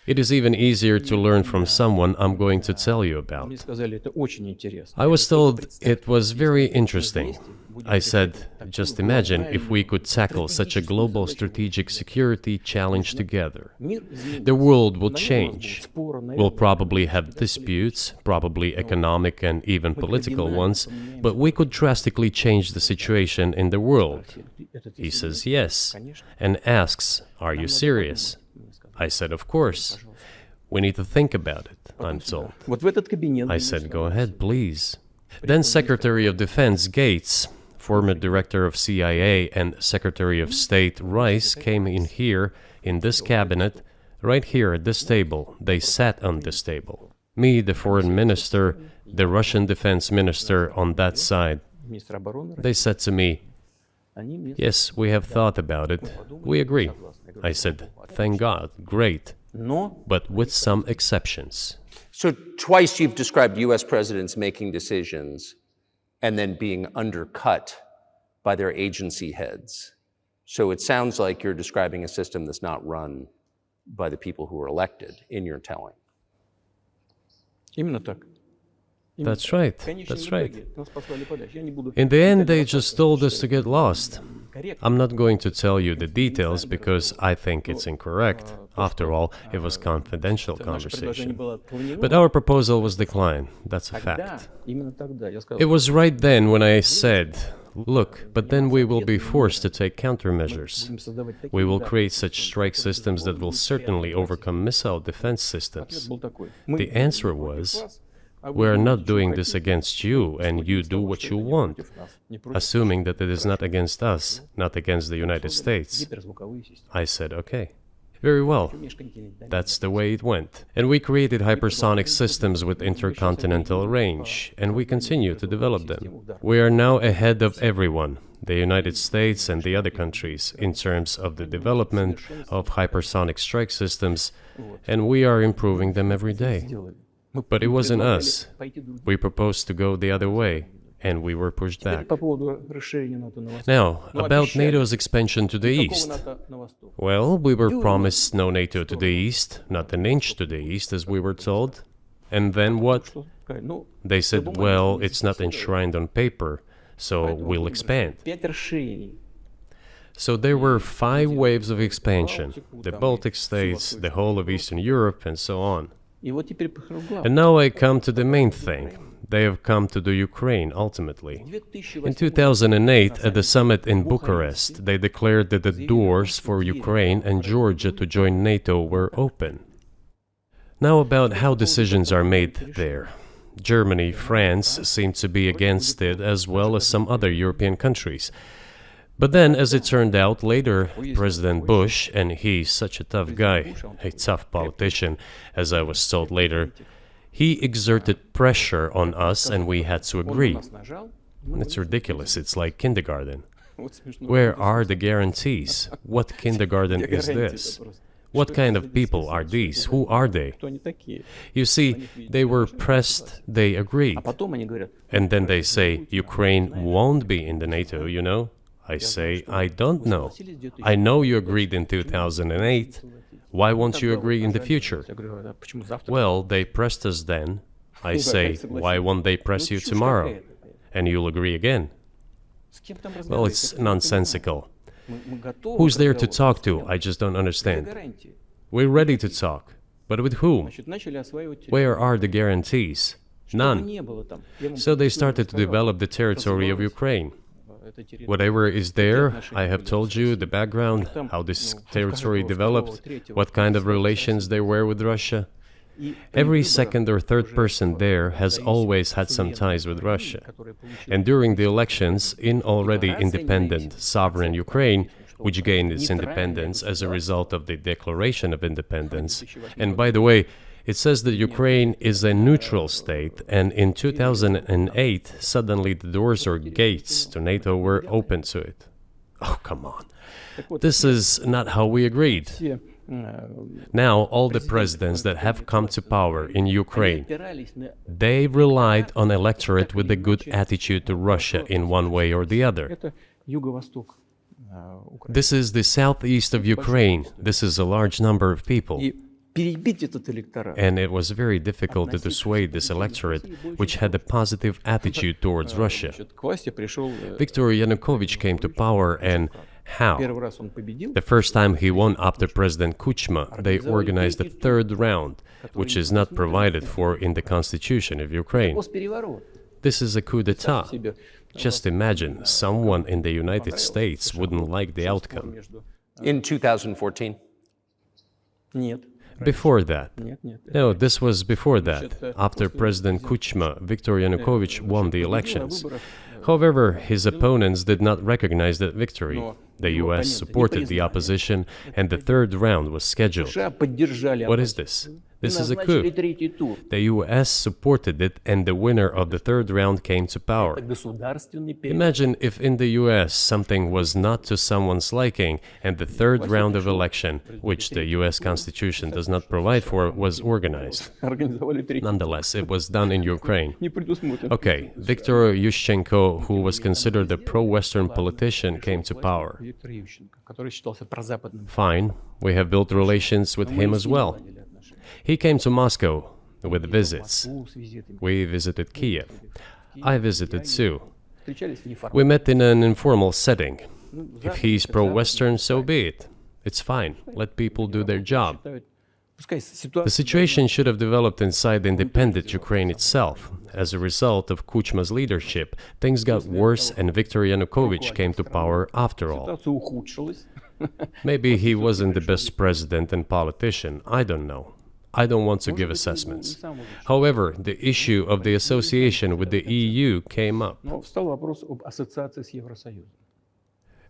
It is even easier to learn from someone I'm going to tell you about. Мне сказали, это очень интересно. I was told it was very interesting. I said, just imagine if we could tackle such a global strategic security challenge together. The world will change. We'll probably have disputes, probably economic and even political ones, but we could drastically change the situation in the world. He says yes, and asks, "Are you serious?" I said, "Of course. We need to think about it," I'm told. Вот в этот кабинет. I said, "Go ahead, please." Then Secretary of Defense Gates, former director of CIA, and Secretary of State Rice came in here, in this cabinet, right here at this table. They sat on this table. Me, the foreign minister, the Russian defense minister on that side. Министр обороны. They said to me, Они мне "Yes, we have thought about it. We agree." I said, "Thank God, great, Но but with some exceptions." So twice you've described US presidents making decisions and then being undercut by their agency heads. So it sounds like you're describing a system that's not run by the people who were elected in your telling. именно так. That's right, В конечном that's right. итоге нас послали подальше. Я не буду. In the end, they just told us to get lost. I'm not going to tell you the details because I think it's incorrect. After all, it was confidential Наше предложение conversation. было отклонено. But our proposal was declined. That's a Тогда, fact. именно тогда я сказал, It was right then when I said, "Look, but then we will be forced to take countermeasures. будем создавать такие We will удары. create such strike systems that will certainly overcome missile defense Ответ systems." был такой. Мы The answer was, "We are not doing this against you, and you do what you want," assuming that it is not against us, not against the United States. гиперзвуковые системы. I said, "Okay, very well." Межконтинентальные. That's the way it went. And we created hypersonic systems with intercontinental range, and we continue to develop them. We are now ahead of everyone, the United States and the other countries, in terms of the development of hypersonic strike systems, and we are improving them every day. Сделали. Мы But it wasn't us. пойти другим. We proposed to go the other way, and we were pushed Теперь back. по поводу расширения НАТО на восток. Now, Ну, about обещали. NATO's expansion to the Никакого east. НАТО на восток. Well, we were promised no NATO to the east, not an inch to the east, as we were told. And then what? Что сказать? Ну, They said, well, it's not enshrined on paper, so we'll expand. 5 расширений. So there were 5 waves of expansion, the Baltic states, the whole of Eastern Europe, and so on. И вот теперь прихожу к главному. And now I come to the main thing. They have come to the Ukraine, ultimately. In 2008, at the summit in Bucharest, they declared that the doors for Ukraine and Georgia to join NATO were open. Now about how decisions are made there. Germany, France seem to be against it, as well as some other European countries. But then, as it turned out later, President Bush, and he's such a tough guy, a tough politician, as I was told later, he exerted pressure on us and we had to Он на agree. нас нажал. It's ridiculous, it's like kindergarten. Вот смешно. Where are the guarantees? What kindergarten is this? What kind of people are these? Who are they? Кто они такие? You see, they were pressed, they agreed. А потом они говорят, And then they say, Ukraine won't be in the NATO, you know? I say, I don't know. I know you agreed in 2008. Why won't you agree in the future? Well, they pressed us then. I say, why won't they press you tomorrow? And you'll agree again. Well, it's nonsensical. Who's there to talk to? I just don't understand. We're ready to talk. But with whom? Where are the guarantees? None. So they started to develop the territory of Ukraine. Whatever is there, I have told you the background, how this territory developed, what kind of relations there were with Russia. Every second or third person there has always had some ties with Russia. And during the elections in already independent, sovereign Ukraine, which gained its independence as a result of the Declaration of Independence, and by the way, it says that Ukraine is a neutral state, and in 2008, suddenly the doors or gates to NATO were open to it. Oh, come on. This is not how we agreed. Now, all the presidents that have come to power in Ukraine, they relied on electorate with a good attitude to Russia in one way or the other. This is the southeast of Ukraine. This is a large number of people. And it was very difficult to dissuade this electorate, which had a positive attitude towards Russia. Viktor Yanukovych came to power, and how? The first time he won after President Kuchma, they organized a third round, which is not provided for in the constitution of Ukraine. This is a coup d'etat. Just imagine, someone in the United States wouldn't like the outcome. In 2014? Before that. No, this was before that. After President Kuchma, Viktor Yanukovych won the elections. However, his opponents did not recognize that victory. The US supported the opposition, and the third round was scheduled. What is this? This is a coup. The US supported it, and the winner of the third round came to power. Imagine if in the US something was not to someone's liking, and the third round of election, which the US Constitution does not provide for, was organized. Nonetheless, it was done in Ukraine. Okay, Viktor Yushchenko, who was considered a pro-Western politician, came to power. Fine, we have built relations with him as well. He came to Moscow with visits. We visited Kiev. I visited too. We met in an informal setting. If he's pro-Western, so be it. It's fine. Let people do their job. The situation should have developed inside the independent Ukraine itself. As a result of Kuchma's leadership, things got worse and Viktor Yanukovych came to power after all. Maybe he wasn't the best president and politician, I don't know. I don't want to give assessments. However, the issue of the association with the EU came up.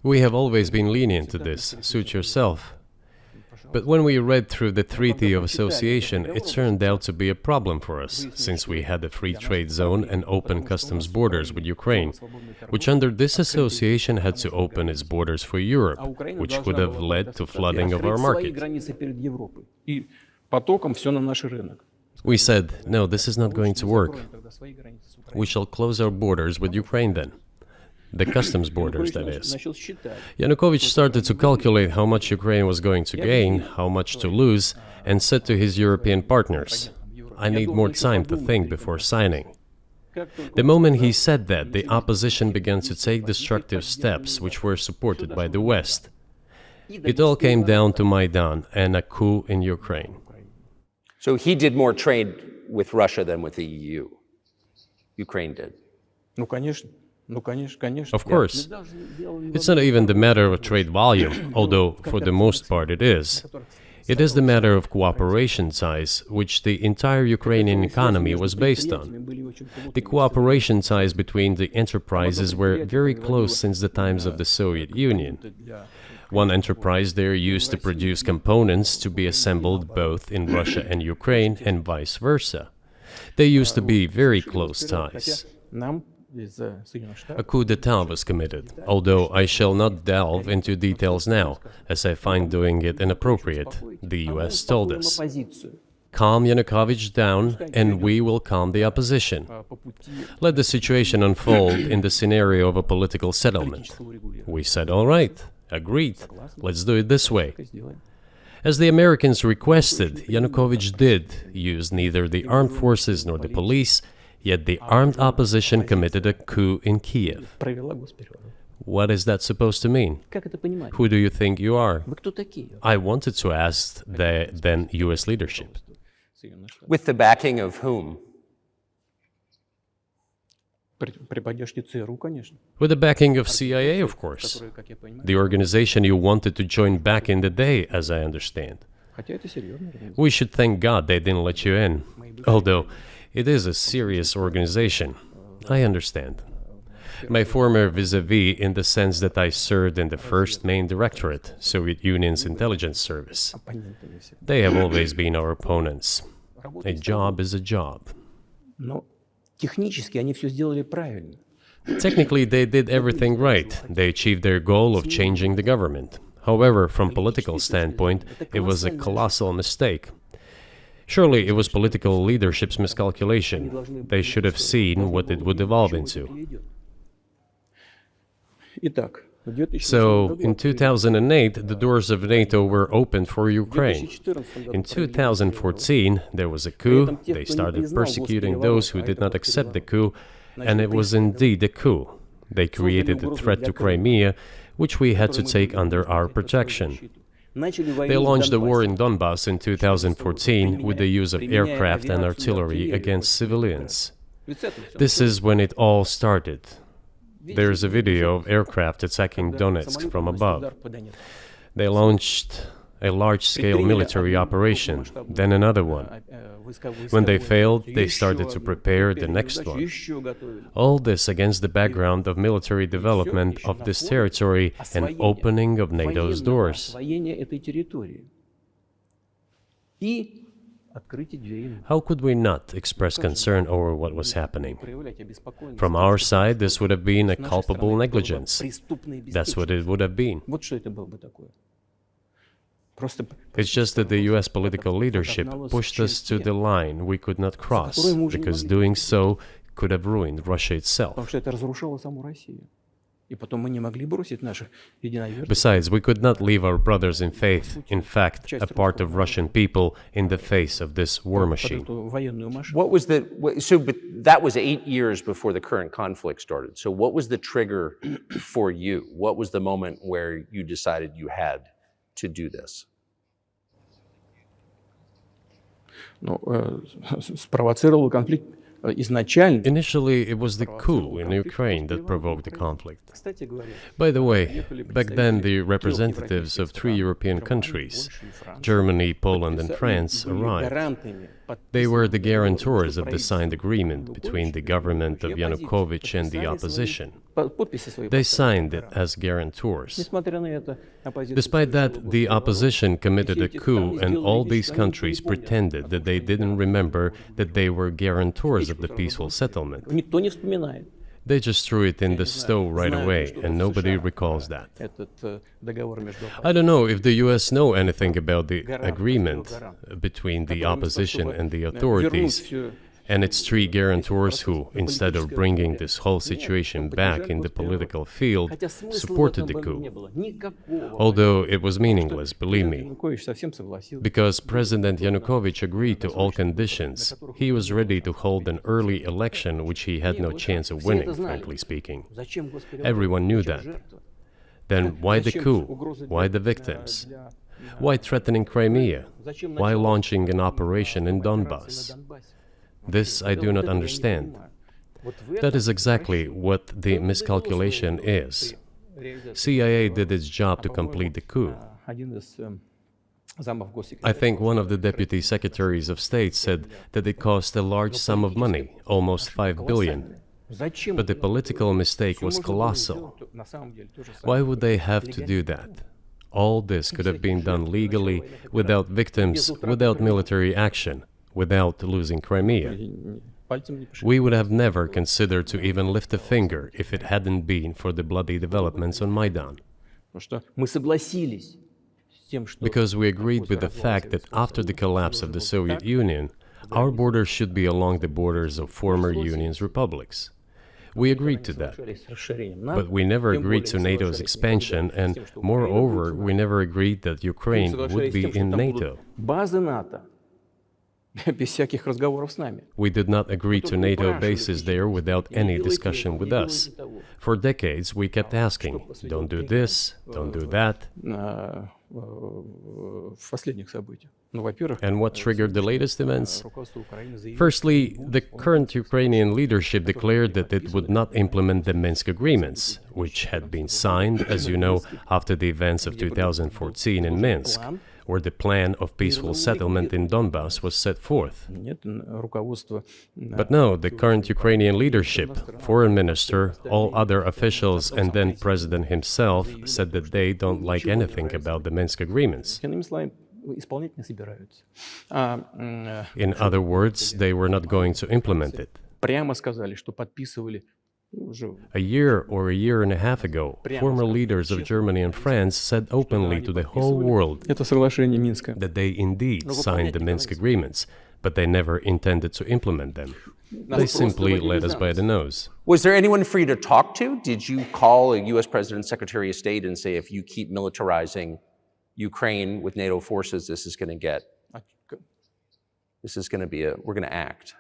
We have always been lenient to this, suit yourself. But when we read through the Treaty of Association, it turned out to be a problem for us, since we had a free trade zone and open customs borders with Ukraine, which under this association had to open its borders for Europe, which would have led to flooding of our market. We said, no, this is not going to work. We shall close our borders with Ukraine then. The customs borders, that is. Yanukovych started to calculate how much Ukraine was going to gain, how much to lose, and said to his European partners, I need more time to think before signing. The moment he said that, the opposition began to take destructive steps which were supported by the West. It all came down to Maidan and a coup in Ukraine. So he did more trade with Russia than with the EU. Ukraine did. Of course. It's not even the matter of trade volume, although for the most part it is. It is the matter of cooperation ties, which the entire Ukrainian economy was based on. The cooperation ties between the enterprises were very close since the times of the Soviet Union. One enterprise there used to produce components to be assembled both in Russia and Ukraine, and vice versa. They used to be very close ties. A coup d'etat was committed, although I shall not delve into details now, as I find doing it inappropriate, the US told us. calm Yanukovych down, and we will calm the opposition. Let the situation unfold in the scenario of a political settlement. We said, all right, agreed, let's do it this way. As the Americans requested, Yanukovych did use neither the armed forces nor the police, yet the armed opposition committed a coup in Kiev. What is that supposed to mean? Who do you think you are? I wanted to ask the then US leadership. With the backing of whom? With the backing of CIA, of course. The organization you wanted to join back in the day, as I understand. We should thank God they didn't let you in. Although, it is a serious organization. I understand. My former vis-a-vis in the sense that I served in the first main directorate, Soviet Union's intelligence service. They have always been our opponents. A job is a job. Technically, they did everything right. They achieved their goal of changing the government. However, from political standpoint, it was a colossal mistake. Surely it was political leadership's miscalculation. They should have seen what it would evolve into. So, in 2008, the doors of NATO were opened for Ukraine. In 2014, there was a coup. They started persecuting those who did not accept the coup, and it was indeed a coup. They created a threat to Crimea, which we had to take under our protection. They launched the war in Donbass in 2014 with the use of aircraft and artillery against civilians. This is when it all started. There is a video of aircraft attacking Donetsk from above. They launched a large-scale military operation, then another one. When they failed, they started to prepare the next one. All this against the background of military development of this territory and opening of NATO's doors. How could we not express concern over what was happening? From our side, this would have been a culpable negligence. That's what it would have been. It's just that the US political leadership pushed us to the line we could not cross, because doing so could have ruined Russia itself. Besides, we could not leave our brothers in faith, in fact, a part of Russian people, in the face of this war machine. But that was 8 years before the current conflict started. So what was the trigger for you? What was the moment where you decided you had to do this? Initially, it was the coup in Ukraine that provoked the conflict. By the way, back then the representatives of 3 European countries, Germany, Poland and France, arrived. They were the guarantors of the signed agreement between the government of Yanukovych and the opposition. They signed it as guarantors. Despite that, the opposition committed a coup, and all these countries pretended that they didn't remember that they were guarantors of the peaceful settlement. They just threw it in the stove right away, and nobody recalls that. I don't know if the US know anything about the agreement between the opposition and the authorities, and its 3 guarantors who, instead of bringing this whole situation back in the political field, supported the coup. Although it was meaningless, believe me, because President Yanukovych agreed to all conditions. He was ready to hold an early election, which he had no chance of winning, frankly speaking. Everyone knew that. Then why the coup? Why the victims? Why threatening Crimea? Why launching an operation in Donbass? This I do not understand. That is exactly what the miscalculation is. CIA did its job to complete the coup. I think one of the deputy secretaries of state said that it cost a large sum of money, almost 5 billion. But the political mistake was colossal. Why would they have to do that? All this could have been done legally, without victims, without military action, without losing Crimea. We would have never considered to even lift a finger if it hadn't been for the bloody developments on Maidan. because we agreed with the fact that after the collapse of the Soviet Union, our borders should be along the borders of former Union's republics. We agreed to that, but we never agreed to NATO's expansion, and moreover, we never agreed that Ukraine would be in NATO. We did not agree to NATO bases there without any discussion with us. For decades, we kept asking, don't do this, don't do that. And what triggered the latest events? Firstly, the current Ukrainian leadership declared that it would not implement the Minsk agreements, which had been signed, as you know, after the events of 2014 in Minsk, where the plan of peaceful settlement in Donbass was set forth. But no, the current Ukrainian leadership, foreign minister, all other officials, and then president himself said that they don't like anything about the Minsk agreements. In other words, they were not going to implement it. A year or a year and a half ago, former leaders of Germany and France said openly to the whole world that they indeed signed the Minsk agreements, but they never intended to implement them. They simply led us by the nose. Was there anyone for you to talk to? Did you call a U.S. President's Secretary of State and say, if you keep militarizing Ukraine with NATO forces, this is going to be we're going to act?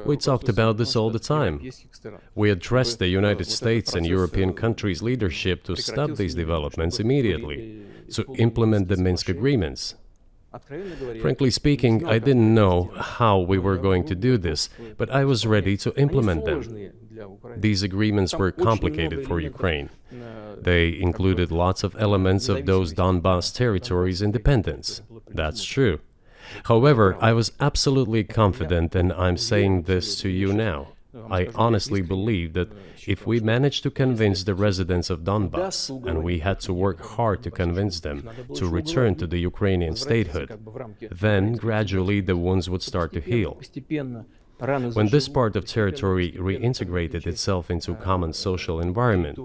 We talked about this all the time. We addressed the United States and European countries' leadership to stop these developments immediately, to implement the Minsk agreements. Frankly speaking, I didn't know how we were going to do this, but I was ready to implement them. These agreements were complicated for Ukraine. They included lots of elements of those Donbass territories' independence. That's true. However, I was absolutely confident, and I'm saying this to you now. I honestly believe that if we managed to convince the residents of Donbass, and we had to work hard to convince them to return to the Ukrainian statehood, then gradually the wounds would start to heal. When this part of territory reintegrated itself into common social environment,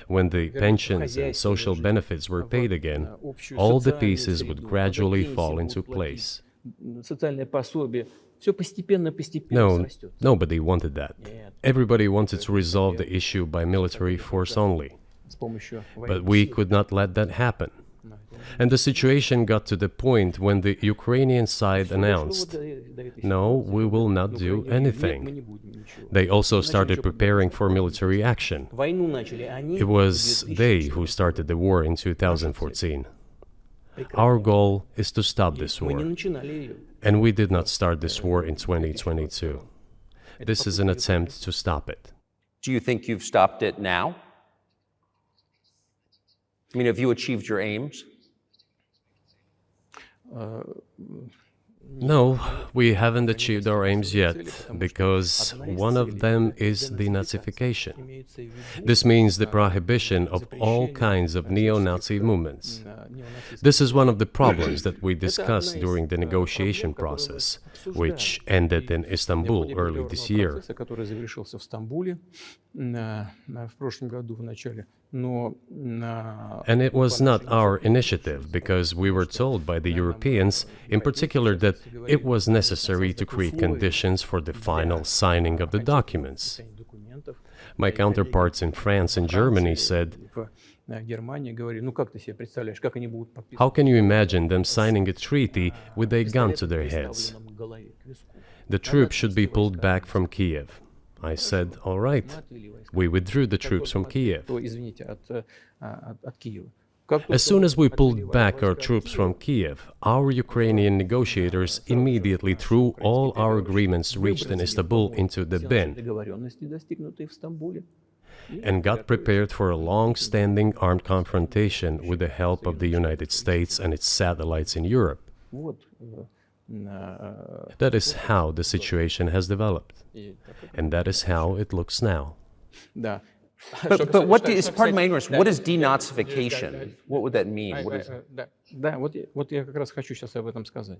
when the pensions and social benefits were paid again, all the pieces would gradually fall into place. No, nobody wanted that. Everybody wanted to resolve the issue by military force only. But we could not let that happen. And the situation got to the point when the Ukrainian side announced, no, we will not do anything. They also started preparing for military action. It was they who started the war in 2014. Our goal is to stop this war. And we did not start this war in 2022. This is an attempt to stop it. Do you think you've stopped it now? I mean, have you achieved your aims? No, we haven't achieved our aims yet, because one of them is denazification. This means the prohibition of all kinds of neo-Nazi movements. This is one of the problems that we discussed during the negotiation process, which ended in Istanbul early this year. And it was not our initiative, because we were told by the Europeans, in particular, that it was necessary to create conditions for the final signing of the documents. My counterparts in France and Germany said, how can you imagine them signing a treaty with a gun to their heads? The troops should be pulled back from Kiev. I said, all right. We withdrew the troops from Kiev. As soon as we pulled back our troops from Kiev, our Ukrainian negotiators immediately threw all our agreements reached in Istanbul into the bin and got prepared for a long-standing armed confrontation with the help of the United States and its satellites in Europe. That is how the situation has developed, and that is how it looks now. But what is, pardon my ignorance, what is denazification? What would that mean? What is... Да, вот я как раз хочу сейчас об этом сказать.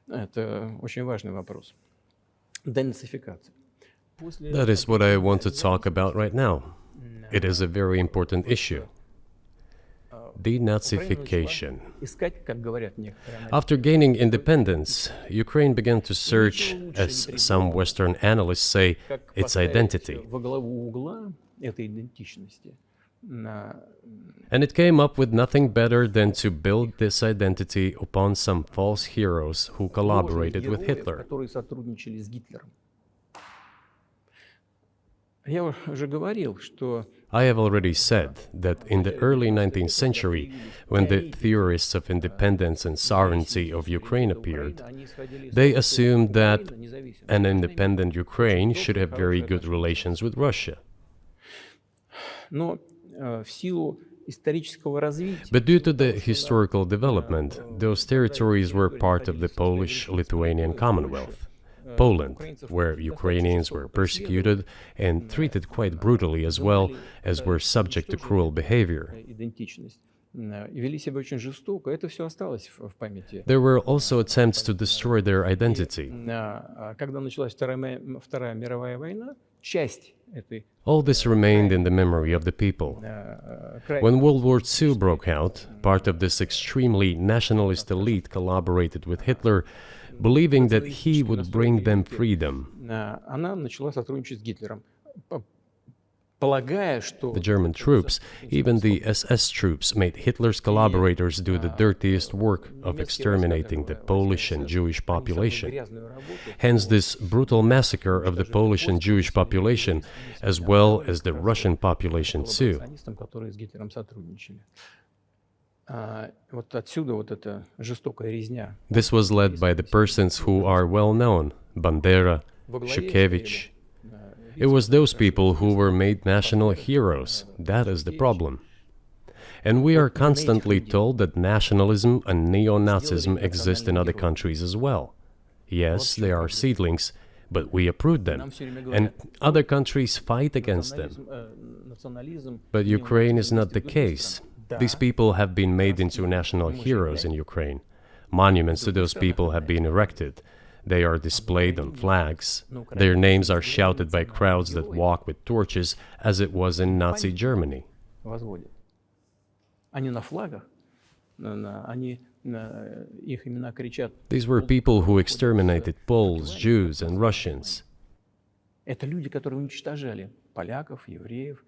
Это очень важный вопрос. Денацификация. That is what I want to talk about right now. It is a very important issue. Denazification. Искать, как говорят некоторые аналитики, After gaining independence, Ukraine began to search, as some Western analysts say, как its поставить identity. во главу угла этой идентичности на And it came up with nothing better than to build this identity upon some false heroes who collaborated with героев, Hitler. которые сотрудничали с Гитлером. Я уже говорил, что I have already said that in the early 19th century, when the theorists of independence and sovereignty of Ukraine appeared, they assumed that an independent Ukraine should have very good relations with Russia. но в силу исторического развития But due to the historical development, those territories were part of the Polish-Lithuanian Commonwealth, Poland, where Ukrainians were persecuted and treated quite brutally as well as were subject to cruel behavior. идентичность и вели себя очень жестоко. Это все осталось в памяти. There were also attempts to destroy their identity. Когда началась Вторая мировая война, часть этой All this remained in the memory of the people. When World War II broke out, part of this extremely nationalist elite collaborated with Hitler, believing that he would bring them freedom. она начала сотрудничать с Гитлером, полагая, что The German troops, even the SS troops, made Hitler's collaborators do the dirtiest work of exterminating the Polish and Jewish population. грязную работу Hence this brutal massacre of the Polish and Jewish population, as well as the Russian population too. коллаборационистам, которые с Гитлером сотрудничали. Вот отсюда вот эта жестокая резня. This was led by the persons who are well known, Bandera, Shukevich. It was those people who were made national heroes. That is the problem. And we are constantly told that nationalism and neo-Nazism exist in other countries as well. Yes, they are seedlings, but we uproot them, and other countries fight against them. Национализм But Ukraine is not the case. These people have been made into national heroes in Ukraine. Monuments to those people have been erected. They are displayed on flags. Their names are shouted by crowds that walk with torches, as it was in Nazi Germany. возводят. Они на флагах, они их имена кричат. These were people who exterminated Poles, Jews, and Russians. Это люди, которые уничтожали поляков, евреев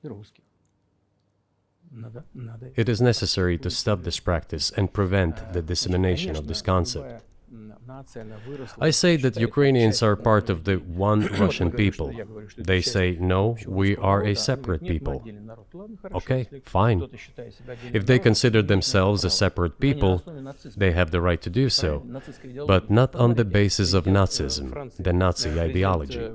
и русских. Надо It is necessary to stop this practice and prevent the dissemination of this concept. нация, она выросла. I say that Ukrainians are part of the one Russian people. They say, no, we are a separate people. Okay, fine. If they consider themselves a separate people, they have the right to do so, but not on the basis of Nazism, the Nazi ideology.